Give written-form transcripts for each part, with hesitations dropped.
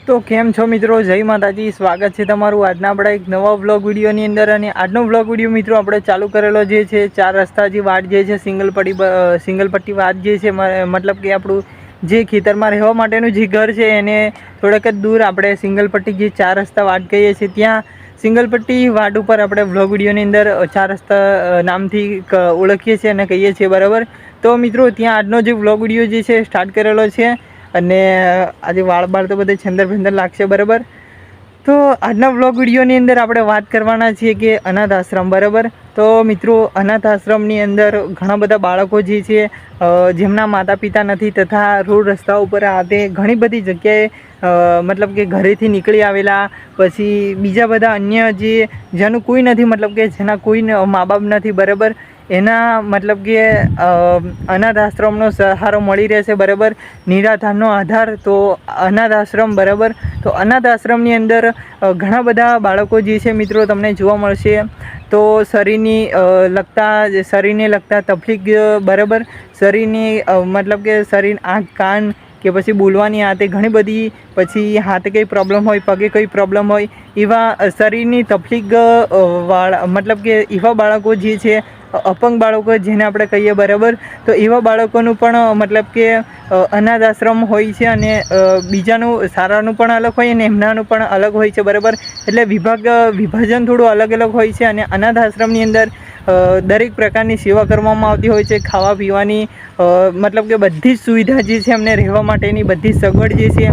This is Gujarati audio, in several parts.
તો કેમ છો મિત્રો, જય માતાજી। સ્વાગત છે તમારું આજના આપણા એક નવા વ્લોગ વિડીયોની અંદર। અને આજનો વ્લોગ વિડીયો મિત્રો આપણે ચાલુ કરેલો જે છે ચાર રસ્તાજી વાડ જે છે સિંગલ પટ્ટી વાડ જે છે, મતલબ કે આપણું જે ખેતરમાં રહેવા માટેનું જે ઘર છે એને થોડાક જ દૂર આપણે સિંગલ પટ્ટી જે ચાર રસ્તા વાડ કહીએ છીએ ત્યાં સિંગલ પટ્ટી વાડ ઉપર આપણે વ્લોગ વિડીયોની અંદર ચાર રસ્તા નામથી ઓળખીએ છીએ અને કહીએ છીએ, બરાબર। તો મિત્રો ત્યાં આજનો જે વ્લોગ વિડીયો જે છે સ્ટાર્ટ કરેલો છે। અને આજે વાળ તો બધે છંદર ભંદર લાગશે, બરાબર। તો આજના વ્લોગ વિડીયોની અંદર આપણે વાત કરવાના છીએ કે અનાથ આશ્રમ, બરાબર। તો મિત્રો અનાથ આશ્રમની અંદર ઘણા બધા બાળકો જે છે જેમના માતા પિતા નથી તથા રોડ રસ્તા ઉપર આતે ઘણી બધી જગ્યાએ મતલબ કે ઘરેથી નીકળી આવેલા, પછી બીજા બધા અન્ય જેનું કોઈ નથી, મતલબ કે જેના કોઈ મા બાપ નથી, બરાબર। એના મતલબ કે અનાથ આશ્રમનો સહારો મળી રહેશે, બરાબર। નિરાધારનો આધાર તો અનાથ આશ્રમ, બરાબર। તો અનાથ આશ્રમની અંદર ઘણા બધા બાળકો જે છે મિત્રો તમને જોવા મળશે। તો શરીરને લગતા તકલીફ, બરાબર। શરીરની મતલબ કે શરીર, આંખ, કાન કે પછી બોલવાની આતે ઘણી બધી, પછી હાથે કંઈ પ્રોબ્લેમ હોય, પગે કંઈ પ્રોબ્લેમ હોય, એવા શરીરની તકલીફ મતલબ કે એવા બાળકો જે છે અપંગ બાળકો જેને આપણે કહીએ, બરાબર। તો એવા બાળકોનું પણ મતલબ કે અનાથ આશ્રમ હોય છે અને બીજાનું સારાનું પણ અલગ હોય અને એમનાનું પણ અલગ હોય છે, બરાબર। એટલે વિભાજન થોડું અલગ હોય છે। અને અનાથ આશ્રમની અંદર દરેક પ્રકારની સેવા કરવામાં આવતી હોય છે, ખાવા પીવાની મતલબ કે બધી જ સુવિધા જે છે એમને રહેવા માટેની બધી સગવડ જે છે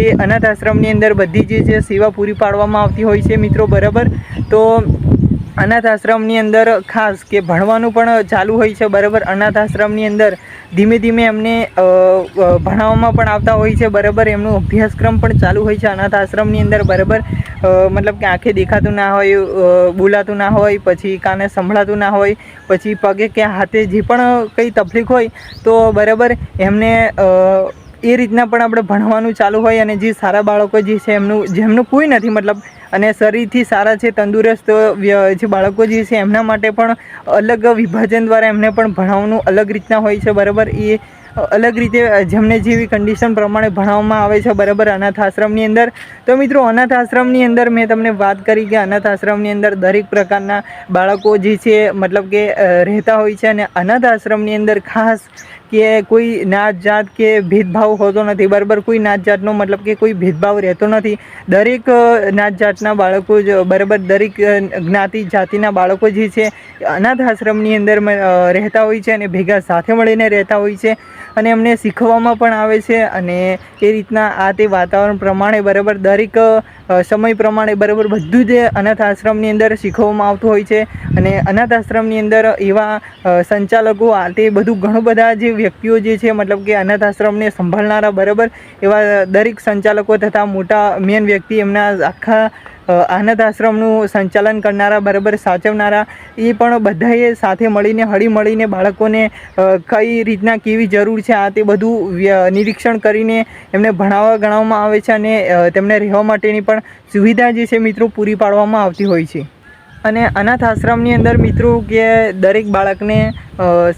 એ અનાથ આશ્રમની અંદર બધી જે છે સેવા પૂરી પાડવામાં આવતી હોય છે મિત્રો, બરાબર। તો અનાથ આશ્રમની અંદર ખાસ કે ભણવાનું પણ ચાલુ હોય છે, બરાબર। અનાથ આશ્રમની અંદર ધીમે ધીમે એમને ભણાવવામાં પણ આવતા હોય છે, બરાબર। એમનો અભ્યાસક્રમ પણ ચાલુ હોય છે અનાથ આશ્રમની અંદર, બરાબર। મતલબ કે આંખે દેખાતું ના હોય, બોલાતું ના હોય, પછી કાને સંભળાતું ના હોય, પછી પગે કે હાથે જે પણ કંઈ તકલીફ હોય તો બરાબર એમને એ રીતના પણ આપણે ભણવાનું ચાલુ હોય। અને જે સારા બાળકો જે છે જેમનું કોઈ નથી, મતલબ અને શરીરથી સારા છે, તંદુરસ્ત જે બાળકો જે છે એમના માટે પણ અલગ વિભાજન દ્વારા એમને પણ ભણાવવાનું અલગ રીતના હોય છે, બરાબર। એ અલગ રીતે જેમને જેવી કન્ડિશન પ્રમાણે ભણાવવામાં આવે છે, બરાબર, અનાથ આશ્રમની અંદર। તો મિત્રો અનાથ આશ્રમની અંદર મેં તમને વાત કરી કે અનાથ આશ્રમની અંદર દરેક પ્રકારના બાળકો જે છે મતલબ કે રહેતા હોય છે। અને અનાથ આશ્રમની અંદર ખાસ કે કોઈ નાત જાત કે ભેદભાવ હોતો નથી, બરાબર। કોઈ નાત જાતનો મતલબ કે કોઈ ભેદભાવ રહેતો નથી। દરેક નાત જાતના બાળકો જ, બરાબર, દરેક જ્ઞાતિ જાતિના બાળકો જે છે અનાથ આશ્રમની અંદર રહેતા હોય છે અને ભેગા સાથે મળીને રહેતા હોય છે। અને એમને શીખવવામાં પણ આવે છે અને એ રીતના આ તે વાતાવરણ પ્રમાણે, બરાબર, દરેક સમય પ્રમાણે, બરાબર, બધું જ અનાથ આશ્રમની અંદર શીખવવામાં આવતું હોય છે। અને અનાથ આશ્રમની અંદર એવા સંચાલકો આ તે બધું ઘણું બધા જે વ્યક્તિઓ જે છે મતલબ કે અનાથ આશ્રમને સંભાળનારા, બરાબર, એવા દરેક સંચાલકો તથા મોટા મેન વ્યક્તિ એમના આખા અનાથ આશ્રમનું સંચાલન કરનારા, બરાબર, સાચવનારા, એ પણ બધાએ સાથે મળીને હળી મળીને બાળકોને કઈ રીતના કેવી જરૂર છે આ તે બધું નિરીક્ષણ કરીને એમને ભણાવવા ગણાવવામાં આવે છે અને તેમને રહેવા માટેની પણ સુવિધા જે છે મિત્રો પૂરી પાડવામાં આવતી હોય છે। અને અનાથ આશ્રમની અંદર મિત્રો કે દરેક બાળકને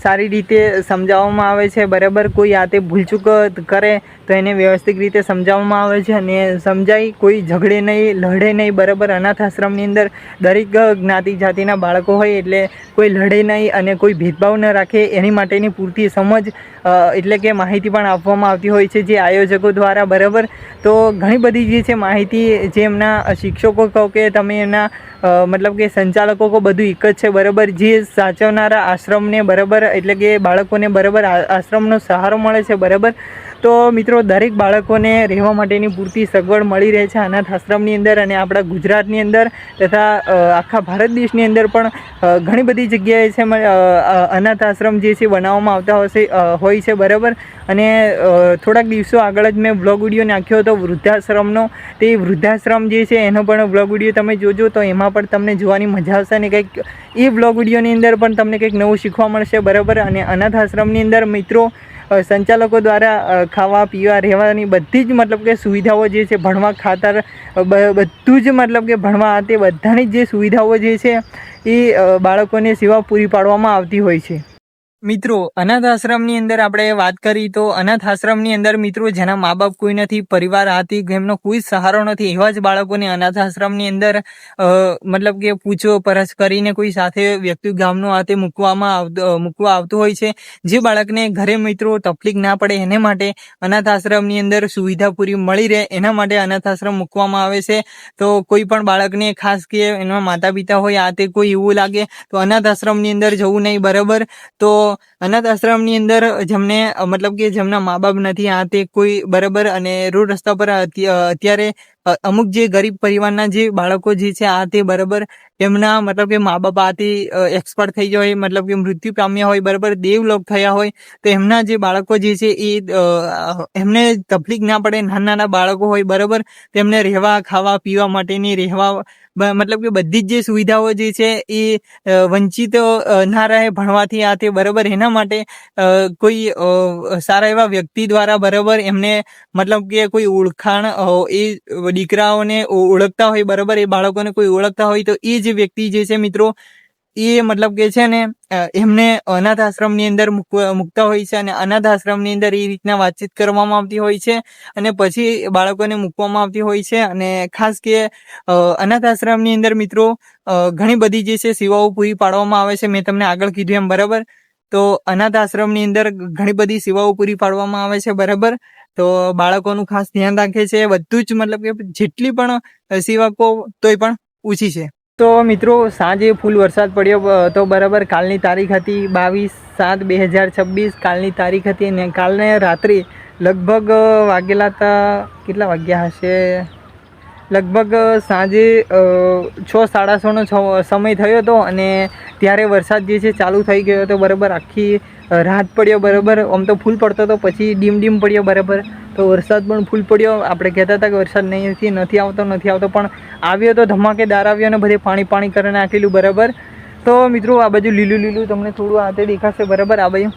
સારી રીતે સમજાવવામાં આવે છે, બરાબર। કોઈ આ તે ભૂલચૂક કરે તો એને વ્યવસ્થિત રીતે સમજાવવામાં આવે છે અને સમજાઈ કોઈ ઝઘડે નહીં, લડે નહીં, બરાબર। અનાથ આશ્રમની અંદર દરેક જ્ઞાતિ જાતિના બાળકો હોય એટલે કોઈ લડે નહીં અને કોઈ ભેદભાવ ન રાખે એની માટેની પૂરતી સમજ એટલે કે માહિતી પણ આપવામાં આવતી હોય છે જે આયોજકો દ્વારા, બરાબર। તો ઘણી બધી જે છે માહિતી જે એમના શિક્ષકો કહો કે તમે એમના મતલબ કે સંચાલકો કહો, બધું એક જ છે, બરાબર। જે સાચવનારા આશ્રમને, બરાબર, એટલે કે બાળકોને, બરાબર, આશ્રમનો સહારો મળે છે, બરાબર। તો મિત્રો દરેક બાળકોને રહેવા માટેની પૂરતી સગવડ મળી રહે છે અનાથ આશ્રમની અંદર। અને આપણા ગુજરાતની અંદર તથા આખા ભારત દેશની અંદર પણ ઘણી બધી જગ્યાએ છે અનાથ આશ્રમ જે છે બનાવવામાં આવતા હોય છે, બરાબર। અને થોડાક દિવસો આગળ જ મેં વ્લોગ વિડીયો નાખ્યો હતો વૃદ્ધાશ્રમનો। તે વૃદ્ધાશ્રમ જે છે એનો પણ વ્લોગ વિડીયો તમે જોજો તો એમાં પણ તમને જોવાની મજા આવશે અને કંઈક એ વ્લોગ વિડીયોની અંદર પણ તમને કંઈક નવું શીખવા મળશે, બરાબર। અને અનાથ આશ્રમની અંદર મિત્રો સંચાલકો દ્વારા ખાવા પીવા રહેવાની બધી જ મતલબ કે સુવિધાઓ જે છે, ભણવા ખાતર બધું જ મતલબ કે ભણવા તે બધાની જે સુવિધાઓ જે છે એ બાળકોને સેવા પૂરી પાડવામાં આવતી હોય છે। મિત્રો અનાથ આશ્રમની અંદર આપણે વાત કરી તો અનાથ આશ્રમની અંદર મિત્રો જેના મા બાપ કોઈ નથી, પરિવાર આથી એમનો કોઈ સહારો નથી, એવા જ બાળકોને અનાથ આશ્રમની અંદર મતલબ કે પૂછપરછ કરીને કોઈ સાથે વ્યક્તિ ગામનો હાથે મૂકવા આવતું હોય છે. જે બાળકને ઘરે મિત્રો તકલીફ ના પડે એને માટે અનાથ આશ્રમની અંદર સુવિધા પૂરી મળી રહે એના માટે અનાથ આશ્રમ મૂકવામાં આવે છે. તો કોઈ પણ બાળકને ખાસ કે એના માતા પિતા હોય આ તે કોઈ એવું લાગે તો અનાથ આશ્રમની અંદર જવું નહીં, બરાબર. તો અનાથ આશ્રમની અંદર જેમને મતલબ કે જેમના મા બાપ નથી આ તે કોઈ, બરાબર, અને રોડ રસ્તા પર અત્યારે અમુક જે ગરીબ પરિવારના જે બાળકો જે છે આ તે, બરાબર, એમના મતલબ કે મા બાપ આથી એક્સપર્ટ થઈ ગયા હોય, મતલબ કે મૃત્યુ પામ્યા હોય, બરાબર, દેવલોક થયા હોય, તો એમના જે બાળકો જે છે એ એમને તકલીફ ના પડે, નાના નાના બાળકો હોય, બરાબર, તેમને રહેવા ખાવા પીવા માટેની મતલબ કે બધી જ જે સુવિધાઓ જે છે એ વંચિત ના રહે ભણવાથી આ તે, બરાબર. એના માટે કોઈ સારા એવા વ્યક્તિ દ્વારા, બરાબર, એમને મતલબ કે કોઈ ઓળખાણ એ દીકરાઓને ઓળખતા હોય, બરાબર, એ બાળકોને કોઈ ઓળખતા હોય તો એ જે વ્યક્તિ જે છે મિત્રો એ મતલબ કે છે ને એમને અનાથ આશ્રમની અંદર મૂકતા હોય છે અને અનાથ આશ્રમની અંદર એ રીતના વાતચીત કરવામાં આવતી હોય છે અને પછી બાળકોને મૂકવામાં આવતી હોય છે. અને ખાસ કે અનાથ આશ્રમની અંદર મિત્રો ઘણી બધી જે છે સેવાઓ પૂરી પાડવામાં આવે છે, મેં તમને આગળ કીધું એમ, બરાબર. તો અનાથ આશ્રમની અંદર ઘણી બધી સેવાઓ પૂરી પાડવામાં આવે છે, બરાબર. તો બાળકોનું ખાસ ધ્યાન રાખે છે, બધું જ મતલબ કે જેટલી પણ સેવા કહો તોય પણ ઓછી છે. તો મિત્રો સાંજે ફૂલ વરસાદ પડ્યો તો, બરાબર, કાલની તારીખ હતી 22/7/2026, કાલની તારીખ હતી અને કાલને રાત્રે લગભગ વાગેલા હતા, કેટલા વાગ્યા હશે, લગભગ સાંજે 6-6:30નો સમય થયો હતો અને ત્યારે વરસાદ જે છે ચાલુ થઈ ગયો હતો, બરાબર. આખી રાત પડ્યો, બરાબર. આમ તો ફૂલ પડતો હતો, પછી ડીમ પડ્યો, બરાબર. તો વરસાદ પણ ફૂલ પડ્યો. આપણે કહેતા હતા કે વરસાદ નથી આવતો, પણ આવ્યો તો ધમાકેદાર આવ્યો અને બધે પાણી કરી નાખેલું, બરાબર. તો મિત્રો આ બાજુ લીલું તમને થોડું હાથે દેખાશે, બરાબર, આ બાજુ,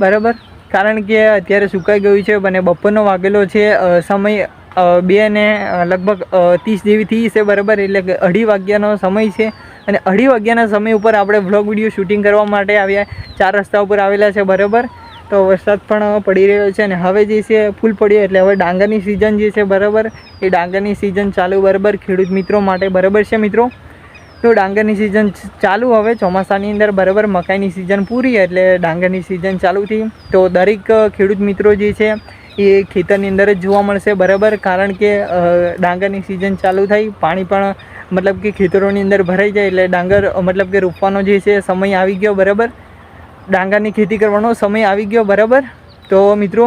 બરાબર, કારણ કે અત્યારે સુકાઈ ગયું છે અને બપોરનો વાગેલો છે સમય 2:30 જેવી થઈ છે, બરાબર. એટલે કે 2:30 વાગ્યાનો સમય છે અને 2:30 વાગ્યાના સમય ઉપર આપણે વ્લોગ વિડીયો શૂટિંગ કરવા માટે આવ્યા, 4 રસ્તા ઉપર આવેલા છે, બરાબર. તો વરસાદ પણ પડી રહ્યો છે અને હવે જે છે ફૂલ પડ્યો એટલે હવે ડાંગરની સિઝન જે છે, બરાબર, એ ડાંગરની સિઝન ચાલુ, બરાબર, ખેડૂત મિત્રો માટે, બરાબર છે મિત્રો. તો ડાંગરની સિઝન ચાલુ હવે ચોમાસાની અંદર, બરાબર, મકાઈની સિઝન પૂરી એટલે ડાંગરની સિઝન ચાલુ થઈ. તો દરેક ખેડૂત મિત્રો જે છે એ ખેતરની અંદર જ જોવા મળશે, બરાબર, કારણ કે ડાંગરની સિઝન ચાલુ થઈ, પાણી પણ મતલબ કે ખેતરોની અંદર ભરાઈ જાય એટલે ડાંગર મતલબ કે રોપવાનો જે છે સમય આવી ગયો, બરાબર, ડાંગરની ખેતી કરવાનો સમય આવી ગયો, બરાબર. તો મિત્રો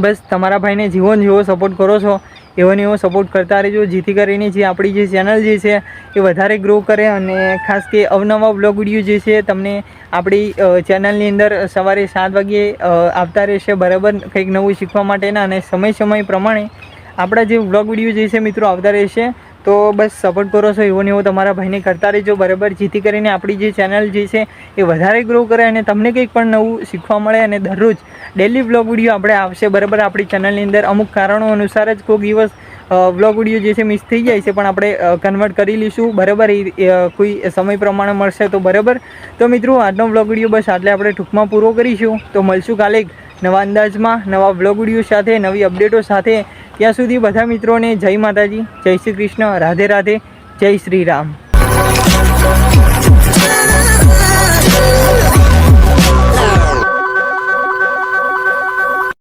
બસ તમારા ભાઈને જેવો સપોર્ટ કરો છો એવો ને એવો સપોર્ટ કરતા રહેજો, જેથી કરીને જે આપણી જે ચેનલ જે છે એ વધારે ગ્રો કરે અને ખાસ કે અવનવા બ્લોગ વિડીયો જે છે તમને આપણી ચેનલની અંદર સવારે 7 વાગ્યે આવતા રહેશે, બરાબર, કંઈક નવું શીખવા માટેના અને સમય પ્રમાણે આપણા જે બ્લોગ વિડીયો જે છે મિત્રો આવતા રહેશે. તો બસ સપોર્ટ કરો છો એવો ને એવો તમારા ભાઈને કરતા રહેજો, બરાબર, જેથી કરીને આપણી જે ચેનલ જે છે એ વધારે ગ્રો કરે અને તમને કંઈક પણ નવું શીખવા મળે અને દરરોજ ડેલી વ્લોગ વિડીયો આપણે આવશે, બરાબર. આપણી ચેનલની અંદર અમુક કારણો અનુસાર જ કોઈક દિવસ વ્લોગ વિડીયો જે છે મિસ થઈ જાય છે, પણ આપણે કન્વર્ટ કરી લઈશું, બરાબર, કોઈ સમય પ્રમાણે મળશે તો, બરાબર. તો મિત્રો આજનો વ્લોગ વિડીયો બસ આટલે આપણે ટૂંકમાં પૂરો કરીશું. તો મળશું કાલે નવા અંદાજમાં નવા વ્લોગ વિડીયો સાથે, નવી અપડેટો સાથે. ત્યાં સુધી બધા મિત્રોને જય માતાજી, જય શ્રી કૃષ્ણ, રાધે રાધે, જય શ્રી રામ.